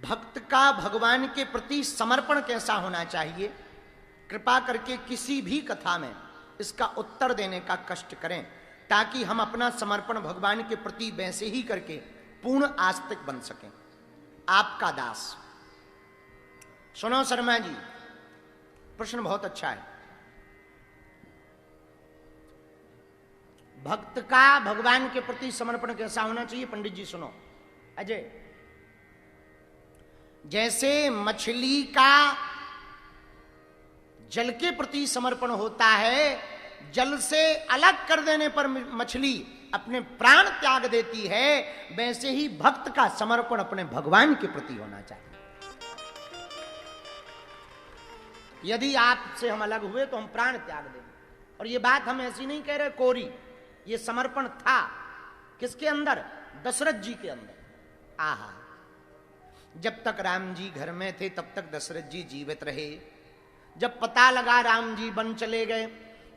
भक्त का भगवान के प्रति समर्पण कैसा होना चाहिए, कृपा करके किसी भी कथा में इसका उत्तर देने का कष्ट करें, ताकि हम अपना समर्पण भगवान के प्रति वैसे ही करके पूर्ण आस्तिक बन सकें। आपका दास। सुनो शर्मा जी, प्रश्न बहुत अच्छा है। भक्त का भगवान के प्रति समर्पण कैसा होना चाहिए? पंडित जी सुनो। अजय, जैसे मछली का जल के प्रति समर्पण होता है, जल से अलग कर देने पर मछली अपने प्राण त्याग देती है, वैसे ही भक्त का समर्पण अपने भगवान के प्रति होना चाहिए। यदि आपसे हम अलग हुए तो हम प्राण त्याग देंगे। और ये बात हम ऐसी नहीं कह रहे कोरी, ये समर्पण था किसके अंदर? दशरथ जी के अंदर। आहा, जब तक राम जी घर में थे तब तक दशरथ जी जीवित रहे। जब पता लगा राम जी वन चले गए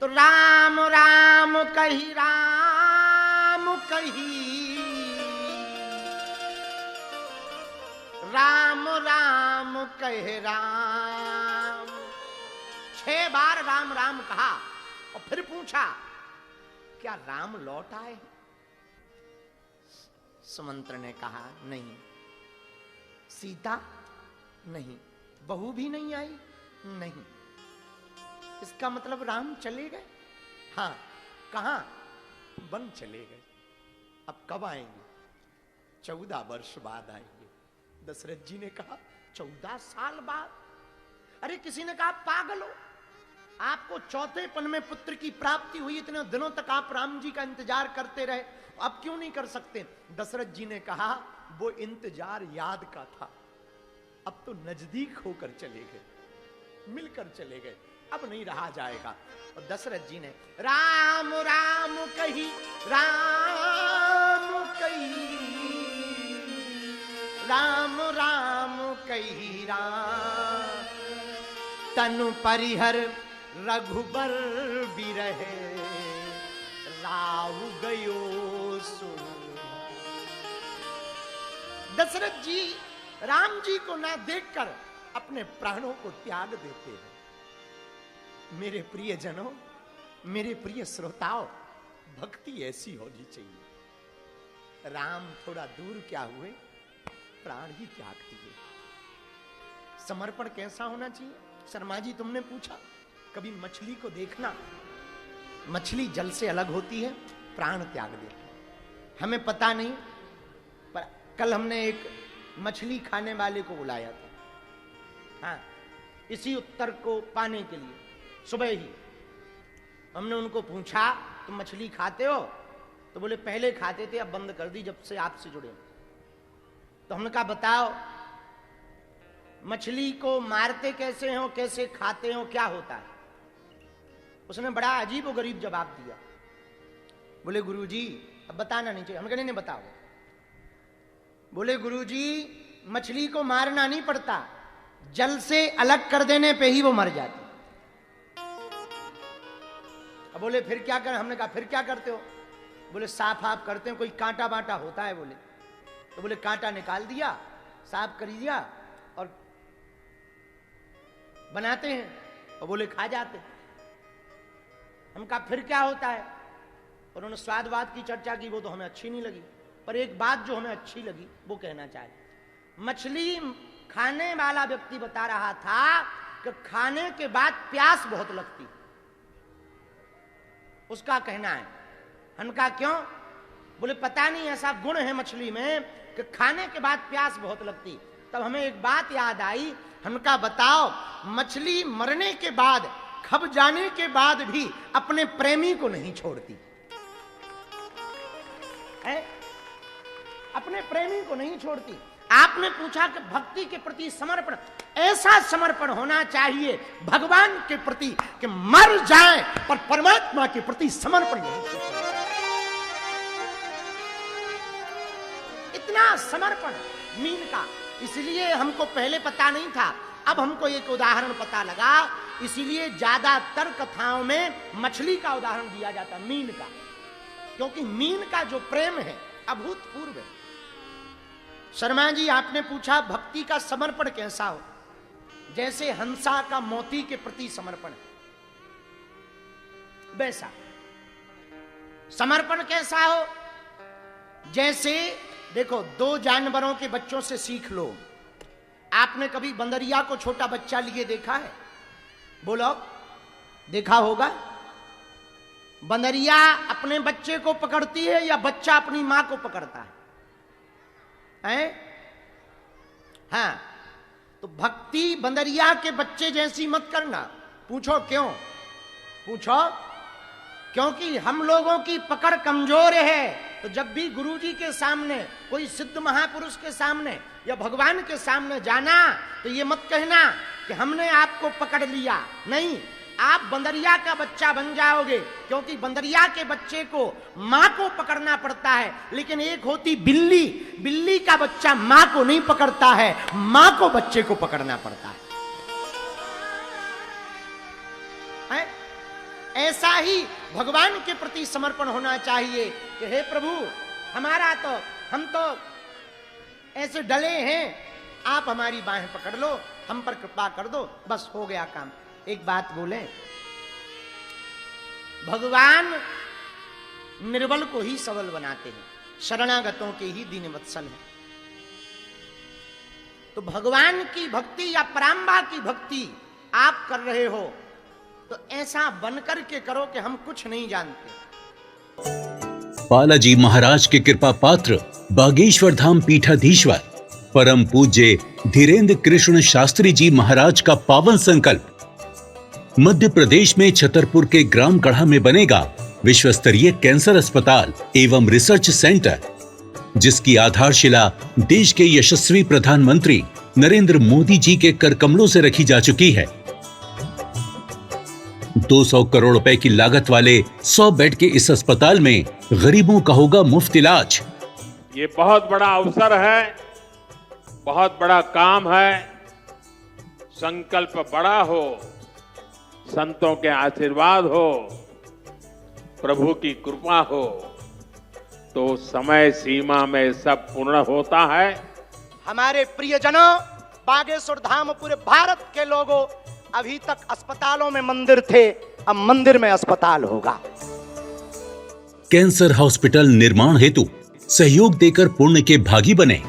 तो राम राम कही, राम कही, राम राम कहे राम। 6 बार राम राम कहा और फिर पूछा क्या राम लौट आए? सुमंत्र ने कहा नहीं। सीता? नहीं। बहू भी नहीं आई? नहीं। इसका मतलब राम चले गए? हाँ। कहां? वन चले गए। अब कब आएंगे? 14 वर्ष बाद आएंगे। दशरथ जी ने कहा 14 साल बाद? अरे किसी ने कहा पागल हो, आपको चौथेपन में पुत्र की प्राप्ति हुई, इतने दिनों तक आप राम जी का इंतजार करते रहे, अब क्यों नहीं कर सकते? दशरथ जी ने कहा वो इंतजार याद का था, अब तो नजदीक होकर चले गए, मिलकर चले गए, अब नहीं रहा जाएगा। और दशरथ जी ने राम राम कही, राम कही, राम राम कही राम। तनु परिहर रघुबर बिरहे, राव गयो सुन। दशरथ जी राम जी को ना देखकर अपने प्राणों को त्याग देते हैं। मेरे प्रिय जनों, मेरे प्रिय श्रोताओं, भक्ति ऐसी होनी चाहिए। राम थोड़ा दूर क्या हुए, प्राण ही त्याग दिए। समर्पण कैसा होना चाहिए? शर्मा जी तुमने पूछा, कभी मछली को देखना, मछली जल से अलग होती है, प्राण त्याग देती है। हमें पता नहीं, पर कल हमने एक मछली खाने वाले को बुलाया था, हाँ, इसी उत्तर को पाने के लिए। सुबह ही हमने उनको पूछा तुम मछली खाते हो? तो बोले पहले खाते थे, अब बंद कर दी जब से आपसे जुड़े। तो हमने कहा बताओ मछली को मारते कैसे हो, कैसे खाते हो, क्या होता है? उसने बड़ा अजीब और गरीब जवाब दिया। बोले गुरुजी अब बताना नहीं चाहिए। हम कहने नहीं बताओ। बोले गुरुजी मछली को मारना नहीं पड़ता, जल से अलग कर देने पे ही वो मर जाती। अब बोले फिर क्या कर? हमने कहा फिर क्या करते हो? बोले साफ आप करते हैं, कोई कांटा बांटा होता है। बोले तो बोले कांटा निकाल दिया, साफ कर दिया और बनाते हैं, और बोले खा जाते। हम कहा फिर क्या होता है? उन्होंने स्वादवाद की चर्चा की, वो तो हमें अच्छी नहीं लगी, पर एक बात जो हमें अच्छी लगी वो कहना चाहे। मछली खाने वाला व्यक्ति बता रहा था कि खाने के बाद प्यास बहुत लगती, उसका कहना है। हम कहा क्यों? बोले पता नहीं ऐसा गुण है मछली में कि खाने के बाद प्यास बहुत लगती। तब हमें एक बात याद आई। हम कहा बताओ मछली मरने के बाद, खप जाने के बाद भी अपने प्रेमी को नहीं छोड़ती है? अपने प्रेमी को नहीं छोड़ती। आपने पूछा कि भक्ति के प्रति समर्पण, ऐसा समर्पण होना चाहिए भगवान के प्रति कि मर जाए पर परमात्मा के प्रति समर्पण नहीं छोड़े। इतना समर्पण मीन का। इसलिए हमको पहले पता नहीं था, अब हमको एक उदाहरण पता लगा, इसीलिए ज्यादातर कथाओं में मछली का उदाहरण दिया जाता, मीन का, क्योंकि मीन का जो प्रेम है अभूतपूर्व है। शर्मा जी, आपने पूछा भक्ति का समर्पण कैसा हो? जैसे हंसा का मोती के प्रति समर्पण है, वैसा समर्पण कैसा हो? जैसे देखो, दो जानवरों के बच्चों से सीख लो। आपने कभी बंदरिया को छोटा बच्चा लिए देखा है? बोलो, देखा होगा। बंदरिया अपने बच्चे को पकड़ती है या बच्चा अपनी मां को पकड़ता है? हैं? हाँ, तो भक्ति बंदरिया के बच्चे जैसी मत करना। पूछो क्यों? पूछो क्योंकि हम लोगों की पकड़ कमजोर है। तो जब भी गुरु जी के सामने, कोई सिद्ध महापुरुष के सामने या भगवान के सामने जाना, तो ये मत कहना कि हमने आपको पकड़ लिया। नहीं, आप बंदरिया का बच्चा बन जाओगे, क्योंकि बंदरिया के बच्चे को मां को पकड़ना पड़ता है। लेकिन एक होती बिल्ली, बिल्ली का बच्चा मां को नहीं पकड़ता है, मां को बच्चे को पकड़ना पड़ता है। ऐसा ही भगवान के प्रति समर्पण होना चाहिए कि हे प्रभु, हमारा तो, हम तो ऐसे डले हैं, आप हमारी बाहें पकड़ लो, हम पर कृपा कर दो, बस हो गया काम। एक बात बोले, भगवान निर्बल को ही सबल बनाते हैं, शरणागतों के ही दीन वत्सल है। तो भगवान की भक्ति या पराम्बा की भक्ति आप कर रहे हो, तो ऐसा बनकर के करो कि हम कुछ नहीं जानते। बालाजी महाराज के कृपा पात्र बागेश्वर धाम पीठाधीश्वर परम पूज्य धीरेन्द्र कृष्ण शास्त्री जी महाराज का पावन संकल्प, मध्य प्रदेश में छतरपुर के ग्राम गढ़ा में बनेगा विश्व स्तरीय कैंसर अस्पताल एवं रिसर्च सेंटर, जिसकी आधारशिला देश के यशस्वी प्रधानमंत्री नरेंद्र मोदी जी के कर कमलों से रखी जा चुकी है। 200 करोड़ रुपए की लागत वाले 100 बेड के इस अस्पताल में गरीबों का होगा मुफ्त इलाज। ये बहुत बड़ा अवसर है, बहुत बड़ा काम है। संकल्प बड़ा हो, संतों के आशीर्वाद हो, प्रभु की कृपा हो, तो समय सीमा में सब पूर्ण होता है। हमारे प्रियजनों, बागेश्वर धाम पूरे भारत के लोगों, अभी तक अस्पतालों में मंदिर थे, अब मंदिर में अस्पताल होगा। कैंसर हॉस्पिटल निर्माण हेतु सहयोग देकर पुण्य के भागी बने।